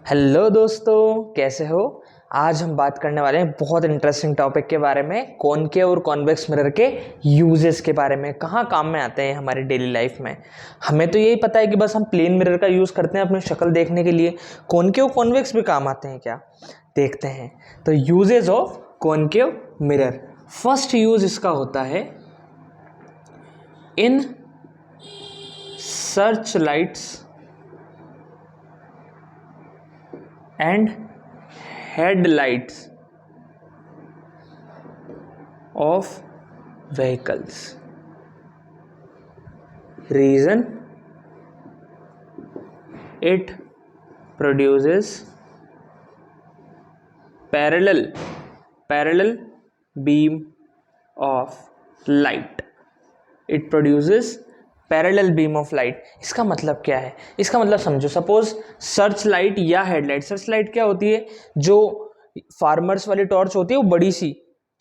Hello दोस्तों, कैसे हो। आज हम बात करने वाले हैं बहुत इंटरेस्टिंग टॉपिक के बारे में, कॉनकेव और कॉन्वेक्स मिरर के यूजेस के बारे में। कहाँ काम में आते हैं हमारी डेली लाइफ में। हमें तो यही पता है कि बस हम प्लेन मिरर का यूज़ करते हैं अपनी शक्ल देखने के लिए। कॉनकेव कॉन्वेक्स भी काम आते हैं क्या, देखते हैं। तो uses of concave mirror. First use इसका होता है in search lights and headlights of vehicles. Reason: it produces parallel beam of light. It produces parallel beam of light. इसका मतलब क्या है, इसका मतलब समझो। सपोज सर्च लाइट या हेडलाइट। सर्च लाइट क्या होती है, जो फार्मर्स वाली टॉर्च होती है वो बड़ी सी,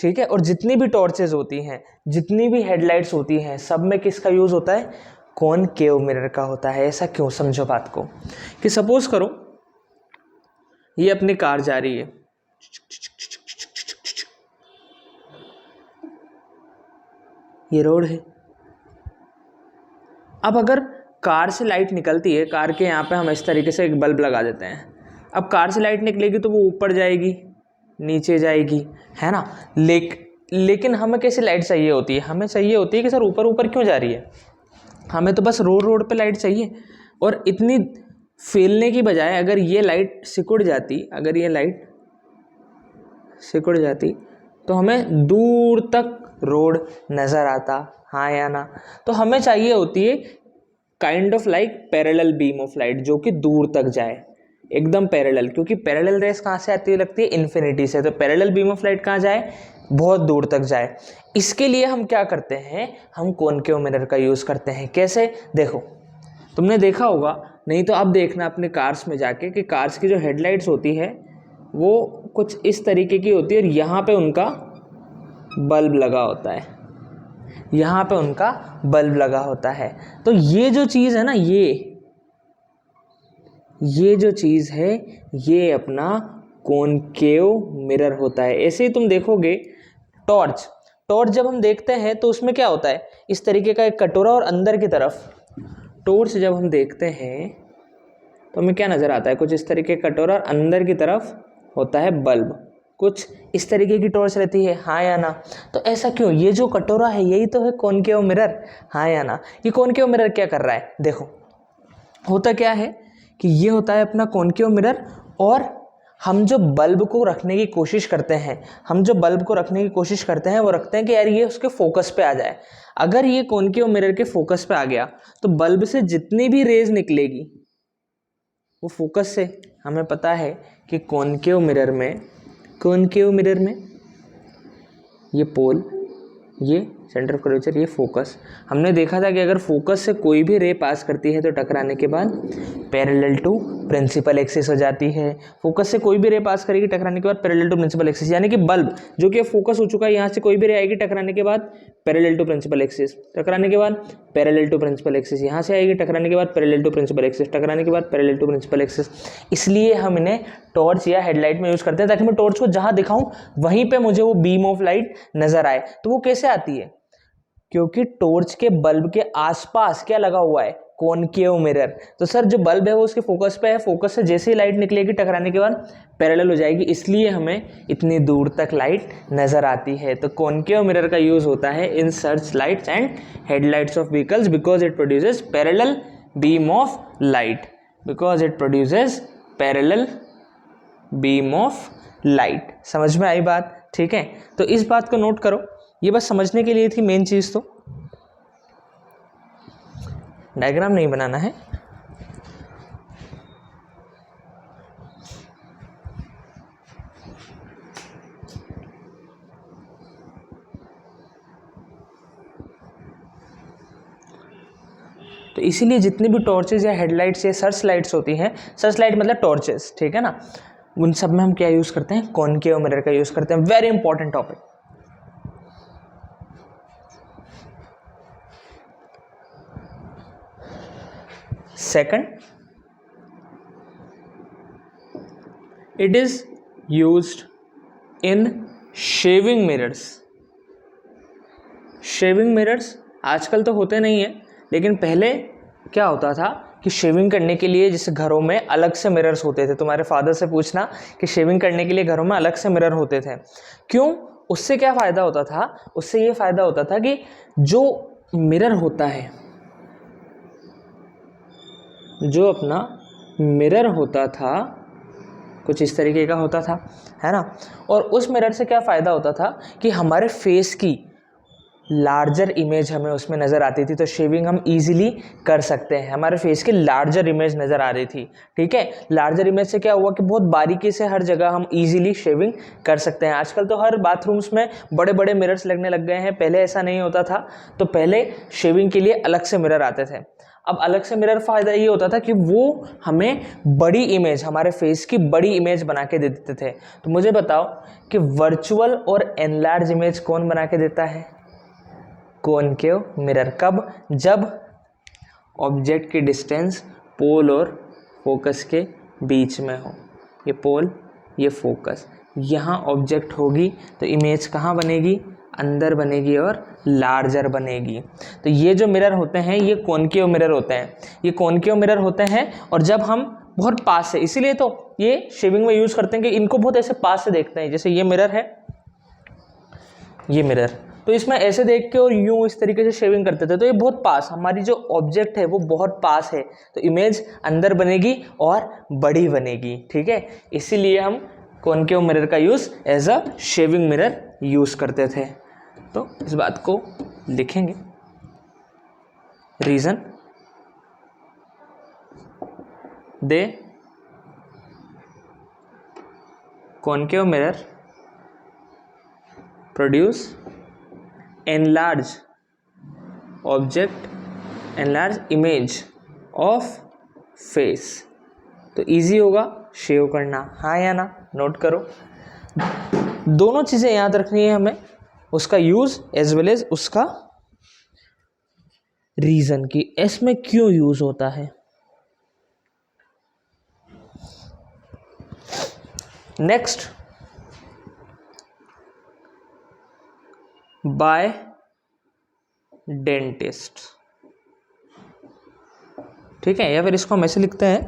ठीक है। और जितनी भी टॉर्चेज होती हैं, जितनी भी हेडलाइट्स होती हैं, सब में किसका यूज होता है, कॉनकेव मिरर का होता है। ऐसा क्यों, समझो बात को। कि सपोज करो ये अपनी कार जा रही है, ये रोड है। अब अगर कार से लाइट निकलती है, कार के यहाँ पे हम इस तरीके से एक बल्ब लगा देते हैं। अब कार से लाइट निकलेगी तो वो ऊपर जाएगी, नीचे जाएगी, है ना। लेकिन हमें कैसी लाइट चाहिए होती है, हमें चाहिए होती है कि सर ऊपर ऊपर क्यों जा रही है, हमें तो बस रोड पे लाइट चाहिए। और इतनी फैलने की बजाय अगर ये लाइट सिकुड़ जाती, अगर ये लाइट सिकुड़ जाती तो हमें दूर तक रोड नज़र आता, हाँ या ना। तो हमें चाहिए होती है kind of like parallel beam of light, जो कि दूर तक जाए, एकदम पैरेलल। क्योंकि पैरेलल रेस कहाँ से आती है, लगती है इन्फिनिटी से। तो पैरेलल बीम ऑफ लाइट कहाँ जाए, बहुत दूर तक जाए। इसके लिए हम क्या करते हैं, हम कॉनकेव मिरर का यूज़ करते हैं। कैसे, देखो, तुमने देखा होगा, नहीं तो अब देखना अपने कार्स में जाके कि कार्स की जो हेडलाइट्स होती है वो कुछ इस तरीके की होती है और यहाँ पे उनका बल्ब लगा होता है, यहाँ पे उनका बल्ब लगा होता है। तो ये जो चीज़ है ना, ये जो चीज़ है, ये अपना कॉनकेव मिरर होता है। ऐसे ही तुम देखोगे टॉर्च जब हम देखते हैं तो उसमें क्या होता है, इस तरीके का एक कटोरा और अंदर की तरफ टॉर्च जब हम देखते हैं तो हमें क्या नज़र आता है, कुछ इस तरीके का कटोरा और अंदर की तरफ होता है बल्ब। कुछ इस तरीके की टॉर्च रहती है, हाँ या ना। तो ऐसा क्यों, ये जो कटोरा है यही तो है कॉनकेव मिरर, हाँ या ना। ये कॉनकेव मिरर क्या कर रहा है, देखो होता क्या है कि ये होता है अपना कॉनकेव मिरर। और हम जो बल्ब को रखने की कोशिश करते हैं, वो रखते हैं कि यार ये उसके फोकस पे आ जाए। अगर ये कॉनकेव मिरर के फोकस पे आ गया तो बल्ब से जितनी भी रेज निकलेगी वो फोकस से, हमें पता है कि कॉनकेव मिरर में ये पोल, ये सेंटर ऑफ कर्वेचर, ये फोकस। हमने देखा था कि अगर फोकस से कोई भी रे पास करती है तो टकराने के बाद पैरेलल टू प्रिंसिपल एक्सिस हो जाती है। फोकस से कोई भी रे पास करेगी टकराने के बाद पैरेलल टू प्रिंसिपल एक्सिस, यानी कि बल्ब जो कि फोकस हो चुका है, यहाँ से कोई भी रे आएगी टकराने के बाद पैरेलल टू प्रिंसिपल एक्सिस, टकराने के बाद पैरेलल टू प्रिंसिपल एक्सिस, यहाँ से आएगी टकराने के बाद पैरेलल टू प्रिंसिपल एक्सिस, टकराने के बाद पैरेलल टू प्रिंसिपल एक्सिस। इसलिए हम इन्हें टॉर्च या हेडलाइट में यूज़ करते हैं, ताकि मैं टॉर्च को जहाँ दिखाऊं वहीं पे मुझे वो बीम ऑफ लाइट नजर आए। तो वो कैसे आती है, क्योंकि टॉर्च के बल्ब के आसपास क्या लगा हुआ है, कॉनकेव मिरर। तो सर जो बल्ब है वो उसके फोकस पे है, फोकस से जैसे ही लाइट निकलेगी टकराने के बाद पैरेलल हो जाएगी, इसलिए हमें इतनी दूर तक लाइट नजर आती है। तो कॉनकेव मिरर का यूज होता है in search lights and headlights of vehicles because it produces parallel beam of light, समझ में आई बात, ठीक है। तो इस बात को नोट करो, ये बस समझने के लिए थी मेन चीज। तो डायग्राम नहीं बनाना है। तो इसीलिए जितनी भी टॉर्चेस या हेडलाइट्स या सर्च लाइट्स होती हैं, सर्च लाइट मतलब टॉर्चेस, ठीक है ना, उन सब में हम क्या यूज करते हैं, कॉनकेव मिरर का यूज करते हैं। Very important topic. Second, it is used in shaving mirrors. Shaving mirrors आजकल तो होते नहीं है, लेकिन पहले क्या होता था कि शेविंग करने के लिए जैसे घरों में अलग से मिरर्स होते थे। तुम्हारे फादर से पूछना कि शेविंग करने के लिए घरों में अलग से मिरर होते थे क्यों। उससे क्या फ़ायदा होता था, उससे ये फ़ायदा होता था कि जो मिरर होता है, जो अपना मिरर होता था कुछ इस तरीके का होता था, है ना। और उस मिरर से क्या फ़ायदा होता था कि हमारे फेस की लार्जर इमेज हमें उसमें नज़र आती थी, तो शेविंग हम इजीली कर सकते हैं। हमारे फेस की लार्जर इमेज नज़र आ रही थी, ठीक है। लार्जर इमेज से क्या हुआ कि बहुत बारीकी से हर जगह हम इजीली शेविंग कर सकते हैं। आजकल तो हर बाथरूम्स में बड़े बड़े मिरर्स लगने लग गए हैं, पहले ऐसा नहीं होता था। तो पहले शेविंग के लिए अलग से मिरर आते थे। अब अलग से मिरर फ़ायदा ये होता था कि वो हमें बड़ी इमेज, हमारे फेस की बड़ी इमेज बना के दे देते थे। तो मुझे बताओ कि वर्चुअल और एनलार्ज इमेज कौन बना के देता है? Concave mirror. कब? जब ऑब्जेक्ट की डिस्टेंस पोल और फोकस के बीच में हो। ये पोल, ये फोकस, यहाँ ऑब्जेक्ट होगी तो इमेज कहाँ बनेगी? अंदर बनेगी और लार्जर बनेगी। तो ये जो मिरर होते हैं ये कॉनकेव मिरर होते हैं। ये कॉनकेव मिरर होते हैं और जब हम बहुत पास से, इसीलिए तो ये शेविंग में यूज़ करते हैं कि इनको बहुत ऐसे पास से देखते हैं। जैसे ये मिरर है, ये मिरर, तो इसमें ऐसे देख के और यूं इस तरीके से शेविंग करते थे। तो ये बहुत पास, हमारी जो ऑब्जेक्ट है वो बहुत पास है, तो इमेज अंदर बनेगी और बड़ी बनेगी, ठीक है। इसीलिए हम कॉनकेव मिरर का use as a shaving mirror use करते थे। तो इस बात को लिखेंगे। Reason, they concave mirror produce enlarge object, enlarge image of face। तो इजी होगा शेव करना, हाँ या ना? नोट करो, दोनों चीज़ें याद रखनी है हमें, उसका यूज़ एज वेल एज उसका रीज़न कि इसमें क्यों यूज़ होता है। नेक्स्ट, बाय डेंटिस्ट, ठीक है। या फिर इसको हम ऐसे लिखते हैं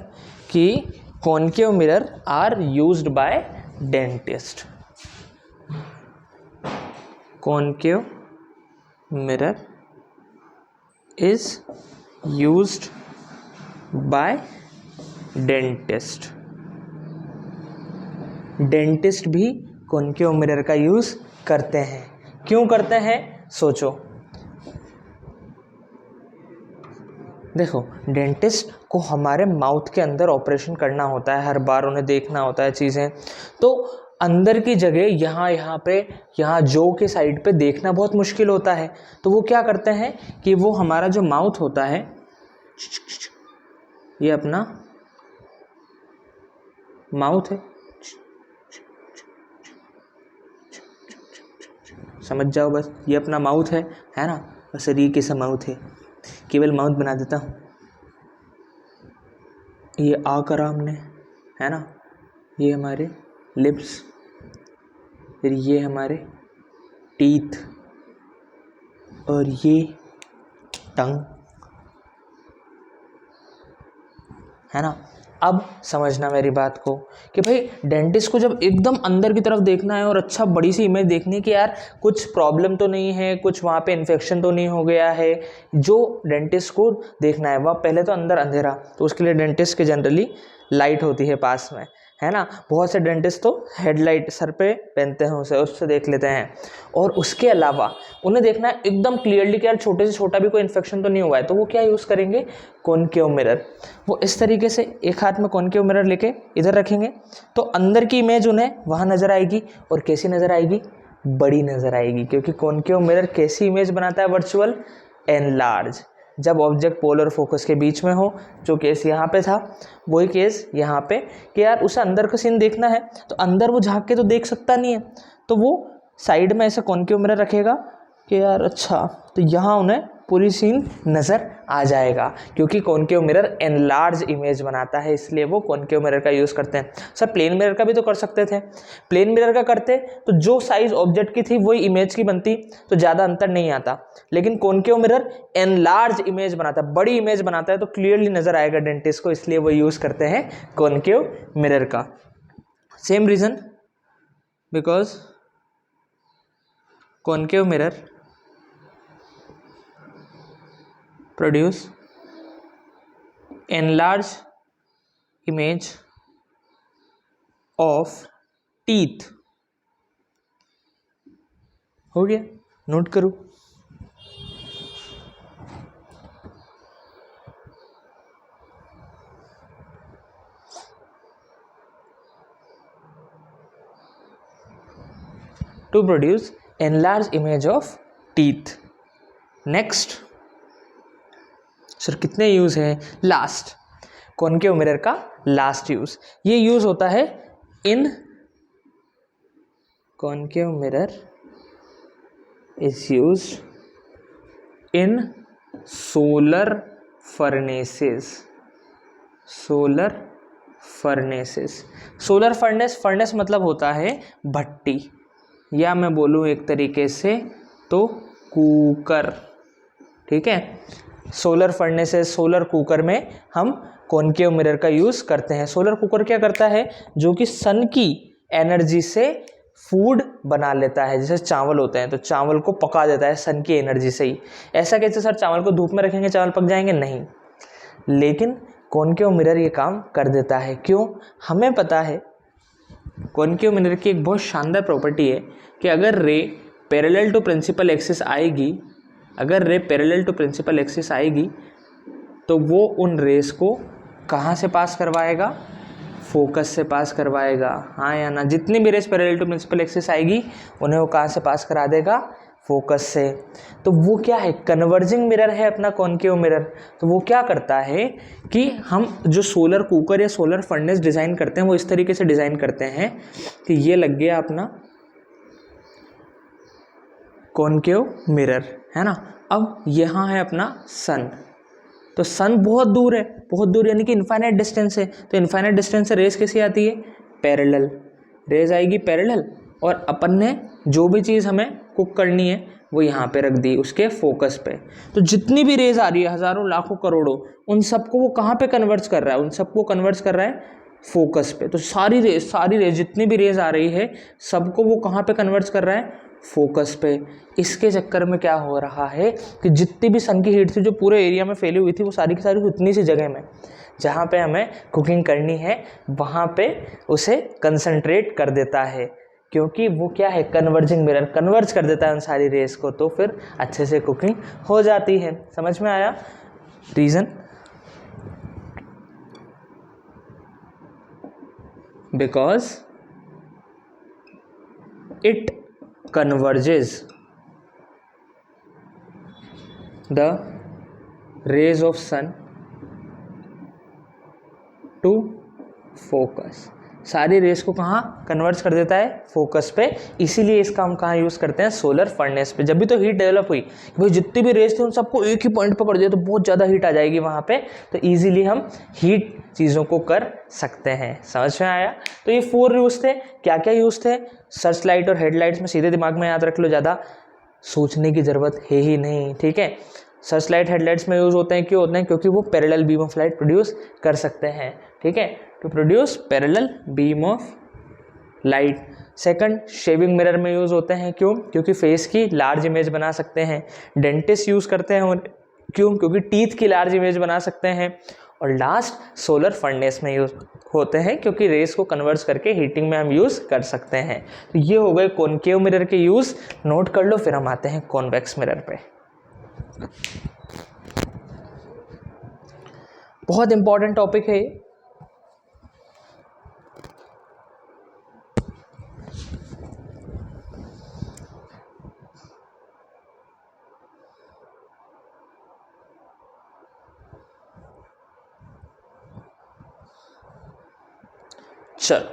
कि concave mirror are used by dentist. Concave mirror is used by dentist. Dentist भी कॉनकेव मिरर का यूज़ करते हैं। क्यों करते हैं? सोचो, देखो, डेंटिस्ट को हमारे माउथ के अंदर ऑपरेशन करना होता है, हर बार उन्हें देखना होता है चीज़ें, तो अंदर की जगह यहाँ पे, यहाँ जो के साइड पे देखना बहुत मुश्किल होता है। तो वो क्या करते हैं कि वो हमारा जो माउथ होता है, ये अपना माउथ है, समझ जाओ बस, ये अपना माउथ है ना। बस तरीके से माउथ है, केवल माउथ बना देता हूँ। ये आ करा हमने, है ना, ये हमारे लिप्स, फिर ये हमारे टीथ और ये टंग, है ना। अब समझना मेरी बात को कि भाई डेंटिस्ट को जब एकदम अंदर की तरफ देखना है और अच्छा बड़ी सी इमेज देखनी है कि यार कुछ प्रॉब्लम तो नहीं है, कुछ वहाँ पे इन्फेक्शन तो नहीं हो गया है, जो डेंटिस्ट को देखना है वह पहले तो अंदर अंधेरा, तो उसके लिए डेंटिस्ट के जनरली लाइट होती है पास में, है ना। बहुत से डेंटिस्ट तो हेडलाइट सर पे पहनते हैं, उसे उससे देख लेते हैं। और उसके अलावा उन्हें देखना है एकदम क्लियरली कि यार छोटे से छोटा भी कोई इन्फेक्शन तो नहीं हुआ है, तो वो क्या यूज़ करेंगे? Concave mirror. वो इस तरीके से एक हाथ में कॉनकेव मिरर लेके इधर रखेंगे, तो अंदर की इमेज उन्हें वहाँ नज़र आएगी, और कैसी नज़र आएगी? बड़ी नज़र आएगी, क्योंकि कॉनकेव मिरर कैसी इमेज बनाता है? Virtual enlarge. जब ऑब्जेक्ट पोलर फोकस के बीच में हो, जो केस यहाँ पे था वही केस यहाँ पे, कि यार उसे अंदर का सीन देखना है, तो अंदर वो झांक के तो देख सकता नहीं है, तो वो साइड में ऐसे कॉनकेव मिरर रखेगा, कि यार अच्छा, तो यहाँ उन्हें पूरी सीन नज़र आ जाएगा, क्योंकि कॉनकेव मिरर एनलार्ज इमेज बनाता है, इसलिए वो कॉनकेव मिरर का यूज़ करते हैं। सर प्लेन मिरर का भी तो कर सकते थे, प्लेन मिरर का करते तो जो साइज ऑब्जेक्ट की थी वही इमेज की बनती, तो ज़्यादा अंतर नहीं आता। लेकिन कॉनकेव मिरर एनलार्ज इमेज बनाता है, बड़ी इमेज बनाता है, तो क्लियरली नज़र आएगा डेंटिस्ट को, इसलिए वो यूज़ करते हैं कॉनकेव मिरर का। Same reason, because concave mirror produce enlarged image of teeth। हो गया, नोट करो। to produce enlarged image of teeth। Next sir कितने यूज है? लास्ट, कॉनकेव मिरर का लास्ट यूज, ये यूज होता है in concave mirror is used in solar furnaces. Solar furnaces, solar furnace मतलब होता है भट्टी, या मैं बोलूँ एक तरीके से तो कुकर, ठीक है। सोलर फर्नेसेस, सोलर कुकर में हम कॉनकेव मिरर का यूज़ करते हैं। सोलर कुकर क्या करता है? जो कि सन की एनर्जी से फूड बना लेता है, जैसे चावल होते हैं तो चावल को पका देता है सन की एनर्जी से ही। ऐसा कैसे सर, चावल को धूप में रखेंगे चावल पक जाएंगे? नहीं, लेकिन कॉनकेव मिरर ये काम कर देता है। क्यों? हमें पता है कॉनकेव मिरर की एक बहुत शानदार प्रॉपर्टी है कि अगर ray parallel to principal axis आएगी, अगर ray parallel to principal axis आएगी तो वो उन रेस को कहाँ से पास करवाएगा? फोकस से पास करवाएगा, हाँ या ना। जितनी भी rays parallel to principal axis आएगी उन्हें वो कहाँ से पास करा देगा? फोकस से। तो वो क्या है? कन्वर्जिंग मिरर है अपना कॉनकेव मिरर। तो वो क्या करता है कि हम जो सोलर कुकर या सोलर फर्नेस डिज़ाइन करते हैं वो इस तरीके से डिज़ाइन करते हैं कि ये लग गया अपना कॉनकेव मिरर, है ना। अब यहाँ है अपना सन, तो सन बहुत दूर है, बहुत दूर यानी कि इनफाइनाइट डिस्टेंस है, तो इनफाइनाइट डिस्टेंस से रेस कैसी आती है? पैरेलल, रेस आएगी पैरेलल। और अपन ने जो भी चीज़ हमें कुक करनी है वो यहाँ पे रख दी उसके फोकस पे। तो जितनी भी रेस आ रही है, हज़ारों लाखों करोड़ों, उन सबको वो कहाँ पे कन्वर्ट कर रहा है? उन सबको कन्वर्ट कर रहा है फोकस पे। तो सारी रेस जितनी भी रेस आ रही है सबको वो कहाँ पे कन्वर्ट कर रहा है? फोकस पे। इसके चक्कर में क्या हो रहा है कि जितनी भी सन की हीट थी जो पूरे एरिया में फैली हुई थी वो सारी की सारी उतनी सी जगह में जहाँ पे हमें कुकिंग करनी है वहाँ पे उसे कंसंट्रेट कर देता है, क्योंकि वो क्या है? कन्वर्जिंग मिरर, कन्वर्ज कर देता है उन सारी रेस को, तो फिर अच्छे से कुकिंग हो जाती है। समझ में आया reason? Because it converges the rays of sun to focus। सारी रेस को कहाँ कन्वर्ट कर देता है? फोकस पे। इसीलिए इसका हम कहाँ यूज़ करते हैं? सोलर फर्नेस पे। जब भी तो हीट डेवलप हुई, भाई जितनी भी रेस थी उन सबको एक ही पॉइंट पर कर दिया तो बहुत ज़्यादा हीट आ जाएगी वहाँ पे, तो इजीली हम हीट चीज़ों को कर सकते हैं। समझ में आया? तो ये 4 यूज़ थे। क्या क्या यूज़ थे? सर्च लाइट और हेडलाइट्स में सीधे दिमाग में याद रख लो, ज़्यादा सोचने की ज़रूरत है ही नहीं, ठीक है। सर्च लाइट हेडलाइट्स में यूज़ होते हैं, क्यों होते हैं? क्योंकि वो parallel beam of light produce कर सकते हैं, ठीक है, to produce parallel beam of light. Second, shaving mirror में यूज़ होते हैं, क्यों? क्योंकि फेस की लार्ज इमेज बना सकते हैं। डेंटिस्ट यूज़ करते हैं, क्यों? क्योंकि टीथ की लार्ज इमेज बना सकते हैं। और लास्ट, सोलर फर्नेस में यूज़ होते हैं, क्योंकि रेस को कन्वर्ट करके हीटिंग में हम यूज़ कर सकते हैं। तो ये हो गए कॉनकेव मिरर के यूज़, नोट कर लो। फिर हम आते हैं कॉन्वेक्स मिरर पे। बहुत इंपॉर्टेंट टॉपिक है। चल,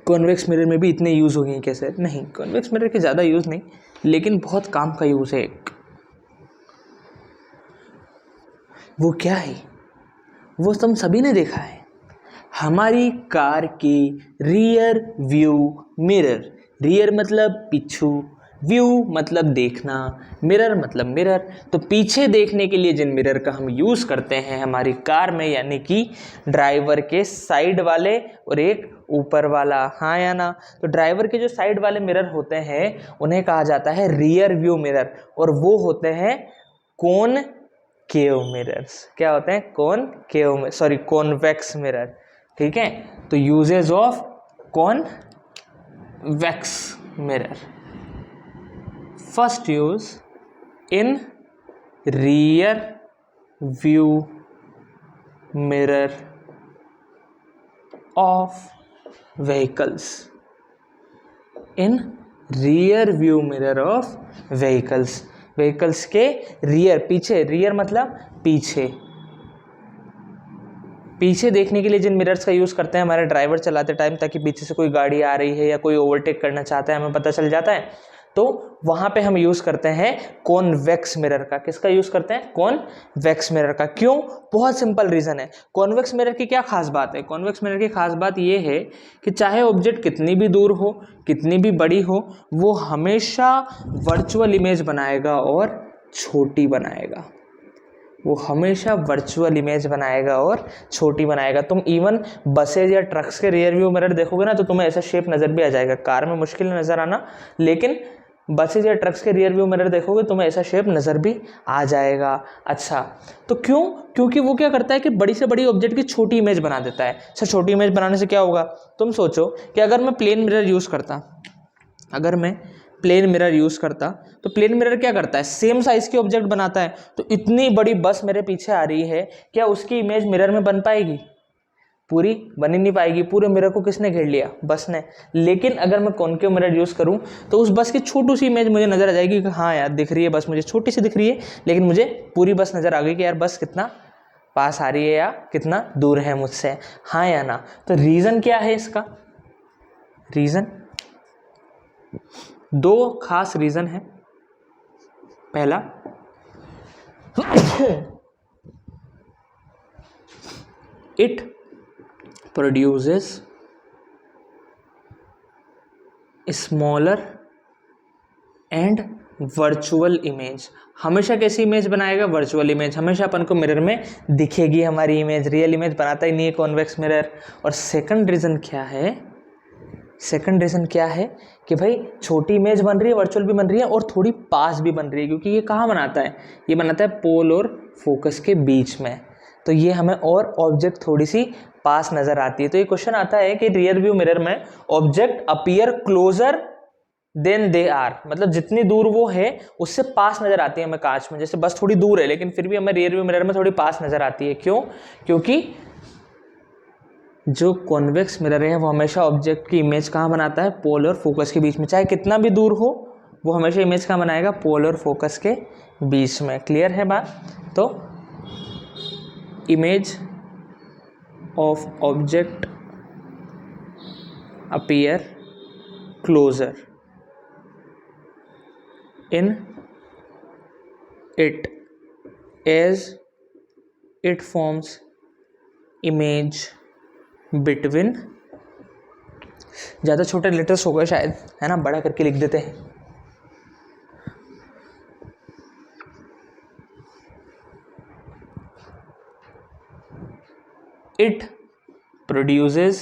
कॉन्वेक्स मिरर में भी इतने यूज़ हो गए कैसे? नहीं, कॉन्वेक्स मिरर के ज़्यादा यूज़ नहीं, लेकिन बहुत काम का यूज़ है एक। वो क्या है? वो तुम सभी ने देखा है, हमारी कार की रियर व्यू मिरर। रियर मतलब पीछू, व्यू मतलब देखना, मिरर मतलब मिरर। तो पीछे देखने के लिए जिन मिरर का हम यूज़ करते हैं हमारी कार में, यानी कि ड्राइवर के साइड वाले और एक ऊपर वाला, हाँ या ना? तो ड्राइवर के जो साइड वाले मिरर होते हैं उन्हें कहा जाता है रियर व्यू मिरर, और वो होते हैं कॉनकेव मिरर्स। क्या होते हैं? Convex mirror. ठीक है, तो uses of convex mirror. First use in rear view mirror of vehicles. In rear view mirror of vehicles, vehicles के रियर, पीछे, रियर मतलब पीछे, पीछे देखने के लिए जिन मिरर्स का यूज़ करते हैं हमारे ड्राइवर चलाते टाइम, ताकि पीछे से कोई गाड़ी आ रही है या कोई ओवरटेक करना चाहता है हमें पता चल जाता है, तो वहाँ पे हम यूज़ करते हैं कॉन्वेक्स मिरर का। किसका यूज़ करते हैं? कॉन्वेक्स मिरर का। क्यों? बहुत सिंपल रीज़न है। कॉन्वेक्स मिरर की क्या खास बात है? कॉन्वेक्स मिरर की खास बात ये है कि चाहे ऑब्जेक्ट कितनी भी दूर हो, कितनी भी बड़ी हो, वो हमेशा वर्चुअल इमेज बनाएगा और छोटी बनाएगा। वो हमेशा वर्चुअल इमेज बनाएगा और छोटी बनाएगा। तुम इवन बसेज या ट्रक्स के रियर व्यू मिरर देखोगे ना, तो तुम्हें ऐसा शेप नज़र भी आ जाएगा। कार में मुश्किल नज़र आना, लेकिन बसेज या ट्रक्स के रियर व्यू मिरर देखोगे तुम्हें ऐसा शेप नज़र भी आ जाएगा। अच्छा, तो क्यों? क्योंकि वो क्या करता है कि बड़ी से बड़ी ऑब्जेक्ट की छोटी इमेज बना देता है। अच्छा, छोटी इमेज बनाने से क्या होगा? तुम सोचो कि अगर मैं प्लेन मिरर यूज़ करता, तो प्लेन मिरर क्या करता है? सेम साइज के ऑब्जेक्ट बनाता है। तो इतनी बड़ी बस मेरे पीछे आ रही है, क्या उसकी इमेज मिरर में बन पाएगी? पूरी बन ही नहीं पाएगी। पूरे मिरर को किसने घेर लिया? बस ने। लेकिन अगर मैं कॉनकेव मिरर यूज़ करूं तो उस बस की छोटी सी इमेज मुझे नज़र आ जाएगी कि हाँ यार, दिख रही है बस, मुझे छोटी सी दिख रही है, लेकिन मुझे पूरी बस नज़र आ गई कि यार बस कितना पास आ रही है या कितना दूर है मुझसे, हाँ या ना? तो रीज़न क्या है इसका? रीज़न, दो खास रीज़न है। पहला, it produces smaller and virtual image. हमेशा कैसी इमेज बनाएगा? Virtual image. हमेशा अपन को मिरर में दिखेगी हमारी इमेज, रियल इमेज बनाता ही नहीं है कॉन्वेक्स मिरर। और सेकंड रीज़न क्या है? सेकंड रीज़न क्या है कि भाई छोटी इमेज बन रही है, वर्चुअल भी बन रही है और थोड़ी पास भी बन रही है, क्योंकि ये कहाँ बनाता है? ये बनाता है पोल और फोकस के बीच में। तो ये हमें और ऑब्जेक्ट थोड़ी सी पास नज़र आती है। तो ये क्वेश्चन आता है कि रियर व्यू मिरर में object appear closer than they are, मतलब जितनी दूर वो है उससे पास नज़र आती है हमें कांच में। जैसे बस थोड़ी दूर है, लेकिन फिर भी हमें रियर व्यू मिरर में थोड़ी पास नज़र आती है। क्यों? क्योंकि जो कॉन्वेक्स मिरर है वो हमेशा ऑब्जेक्ट की इमेज कहाँ बनाता है? पोल और फोकस के बीच में। चाहे कितना भी दूर हो, वो हमेशा इमेज कहाँ बनाएगा? पोल और फोकस के बीच में। क्लियर है बात? तो image of object appear closer in it as it forms image between, ज़्यादा छोटे लेटर्स हो गए शायद, है ना? बड़ा करके लिख देते हैं। It produces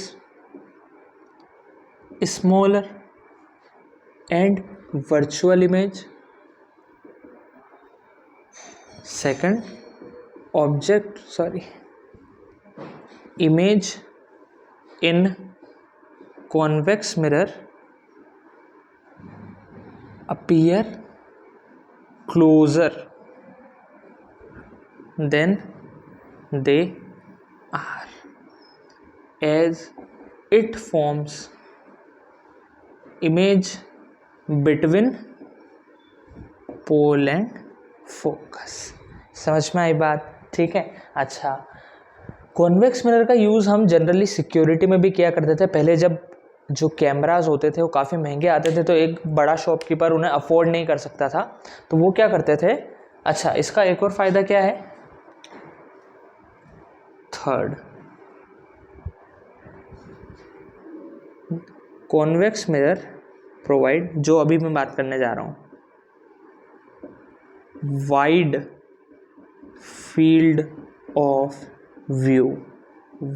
smaller and virtual image. Second, image in convex mirror appear closer than they are as it forms image between pole and focus। समझ में आई बात? ठीक है। अच्छा, कॉन्वेक्स मिरर का यूज़ हम जनरली सिक्योरिटी में भी किया करते थे। पहले जब जो कैमराज होते थे वो काफ़ी महंगे आते थे, तो एक बड़ा शॉपकीपर उन्हें अफोर्ड नहीं कर सकता था, तो वो क्या करते थे। अच्छा, इसका एक और फ़ायदा क्या है, थर्ड, कॉन्वेक्स मिरर प्रोवाइड, जो अभी मैं बात करने जा रहा हूँ, wide field of view.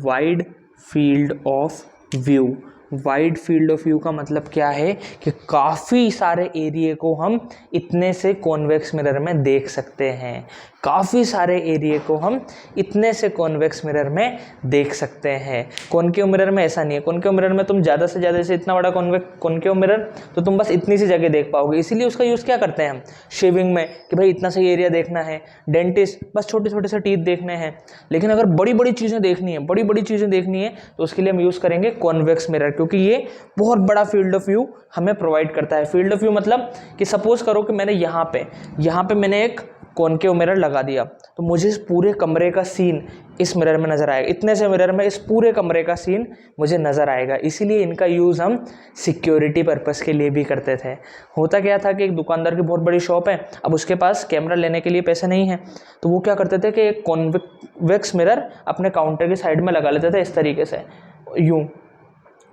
Wide field of view, wide field of view का मतलब क्या है कि काफ़ी सारे एरिया को हम इतने से कॉन्वेक्स मिरर में देख सकते हैं, काफ़ी सारे एरिया को हम इतने से कॉन्वेक्स मिरर में देख सकते हैं। कॉनकेव मिरर में ऐसा नहीं है, कॉनकेव मिरर में तुम ज़्यादा से ज़्यादा से इतना बड़ा कॉनकेव मिरर तो तुम बस इतनी सी जगह देख पाओगे, इसीलिए उसका यूज़ क्या करते हैं हम शेविंग में, कि भाई इतना सही एरिया देखना है, डेंटिस्ट बस छोटे छोटे से टीथ देखने हैं। लेकिन अगर बड़ी बड़ी चीज़ें देखनी है, बड़ी बड़ी चीज़ें देखनी है, तो उसके लिए हम यूज़ करेंगे कॉन्वेक्स मिरर, क्योंकि ये बहुत बड़ा फील्ड ऑफ व्यू हमें प्रोवाइड करता है। फील्ड ऑफ व्यू मतलब कि सपोज करो कि मैंने यहाँ पे मैंने एक कॉनकेव मिरर लगा दिया, तो मुझे इस पूरे कमरे का सीन इस मिरर में नज़र आएगा, इतने से मिरर में इस पूरे कमरे का सीन मुझे नज़र आएगा। इसीलिए इनका यूज़ हम सिक्योरिटी पर्पस के लिए भी करते थे। होता क्या था कि एक दुकानदार की बहुत बड़ी शॉप है, अब उसके पास कैमरा लेने के लिए पैसे नहीं है, तो वो क्या करते थे कि एक कॉन्वेक्स मिरर अपने काउंटर के साइड में लगा लेते थे इस तरीके से, यूँ।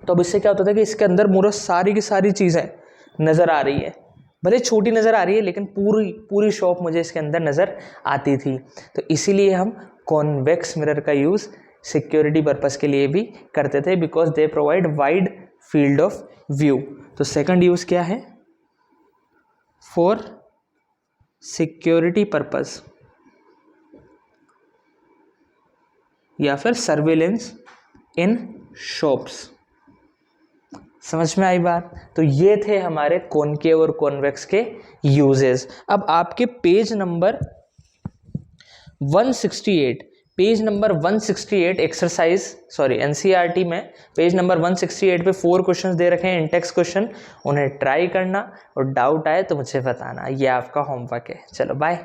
तो अब इससे क्या होता था कि इसके अंदर पूरा सारी की सारी चीज़ें नज़र आ रही है, भले छोटी नज़र आ रही है, लेकिन पूरी शॉप मुझे इसके अंदर नज़र आती थी। तो इसीलिए हम कॉन्वेक्स मिरर का यूज़ सिक्योरिटी पर्पस के लिए भी करते थे, because they provide wide field of view. तो सेकंड यूज़ क्या है, फॉर सिक्योरिटी पर्पस या फिर सर्विलेंस इन शॉप्स। समझ में आई बात। तो ये थे हमारे कॉनकेव और कॉन्वेक्स के यूजेस। अब आपके पेज नंबर 168 एनसीईआरटी में पेज नंबर 168 पे 4 क्वेश्चंस दे रखे हैं, इंटेक्स क्वेश्चन, उन्हें ट्राई करना और डाउट आए तो मुझे बताना, ये आपका होमवर्क है। चलो बाय।